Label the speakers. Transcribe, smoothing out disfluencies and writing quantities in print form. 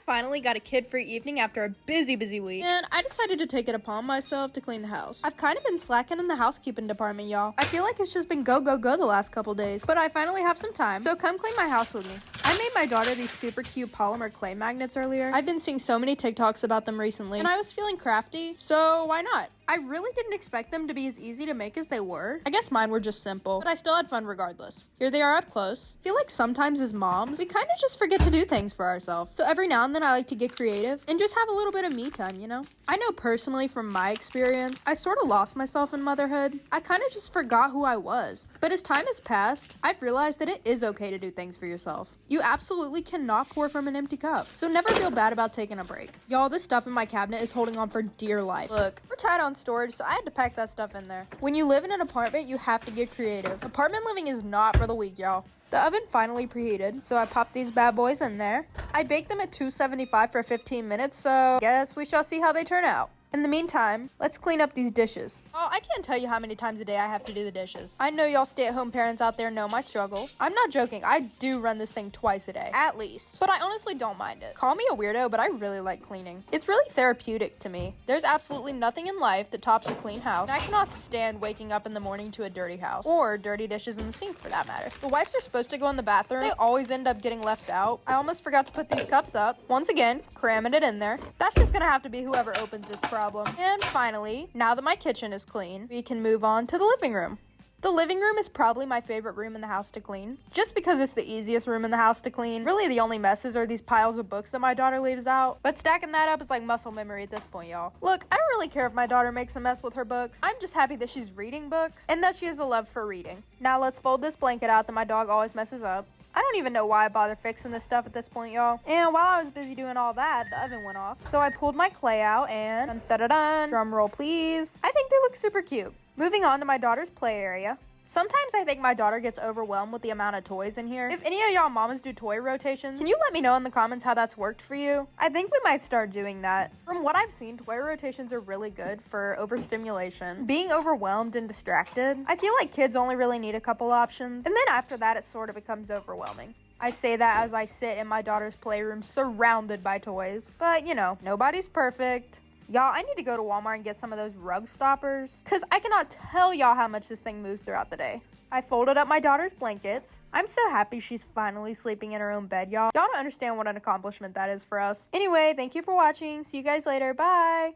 Speaker 1: finally got a kid-free evening after a busy week, and I decided to take it upon myself to clean the house. I've kind of been slacking in the housekeeping department, y'all. I feel like it's just been go the last couple days, but I finally have some time, so come clean my house with me. I made my daughter these super cute polymer clay magnets earlier. I've been seeing so many TikToks about them recently, and I was feeling crafty, so why not? I really didn't expect them to be as easy to make as they were. I guess mine were just simple, but I still had fun regardless. Here they are up close. I feel like sometimes as moms, we kind of just forget to do things for ourselves. So every now and then I like to get creative and just have a little bit of me time, you know? I know personally from my experience, I sort of lost myself in motherhood. I kind of just forgot who I was. But as time has passed, I've realized that it is okay to do things for yourself. You absolutely cannot pour from an empty cup. So never feel bad about taking a break. Y'all, this stuff in my cabinet is holding on for dear life. Look, we're tied on storage, so I had to pack that stuff in there. When you live in an apartment, you have to get creative. Apartment living is not for the weak, y'all. The oven finally preheated, so I popped these bad boys in there. I baked them at 275 for 15 minutes, so guess we shall see how they turn out. In the meantime, let's clean up these dishes. Oh, I can't tell you how many times a day I have to do the dishes. I know y'all stay-at-home parents out there know my struggle. I'm not joking, I do run this thing twice a day, at least. But I honestly don't mind it. Call me a weirdo, but I really like cleaning. It's really therapeutic to me. There's absolutely nothing in life that tops a clean house. And I cannot stand waking up in the morning to a dirty house. Or dirty dishes in the sink, for that matter. The wipes are supposed to go in the bathroom. They always end up getting left out. I almost forgot to put these cups up. Once again, cramming it in there. That's just gonna have to be whoever opens its problem. And finally, now that my kitchen is clean, we can move on to the living room. The living room is probably my favorite room in the house to clean, just because it's the easiest room in the house to clean. Really, the only messes are these piles of books that my daughter leaves out, but stacking that up is like muscle memory at this point, y'all. Look, I don't really care if my daughter makes a mess with her books. I'm just happy that she's reading books and that she has a love for reading. Now let's fold this blanket out that my dog always messes up. I don't even know why I bother fixing this stuff at this point, y'all. And while I was busy doing all that, the oven went off. So I pulled my clay out and dun-da-da-dun, drum roll please. I think they look super cute. Moving on to my daughter's play area. Sometimes I think my daughter gets overwhelmed with the amount of toys in here. If any of y'all mamas do toy rotations, can you let me know in the comments how that's worked for you? I think we might start doing that. From what I've seen, toy rotations are really good for overstimulation, being overwhelmed and distracted. I feel like kids only really need a couple options, and then after that it sort of becomes overwhelming. I say that as I sit in my daughter's playroom surrounded by toys, but you know, nobody's perfect. Y'all, I need to go to Walmart and get some of those rug stoppers, because I cannot tell y'all how much this thing moves throughout the day. I folded up my daughter's blankets. I'm so happy she's finally sleeping in her own bed, y'all. Y'all don't understand what an accomplishment that is for us. Anyway, thank you for watching. See you guys later. Bye.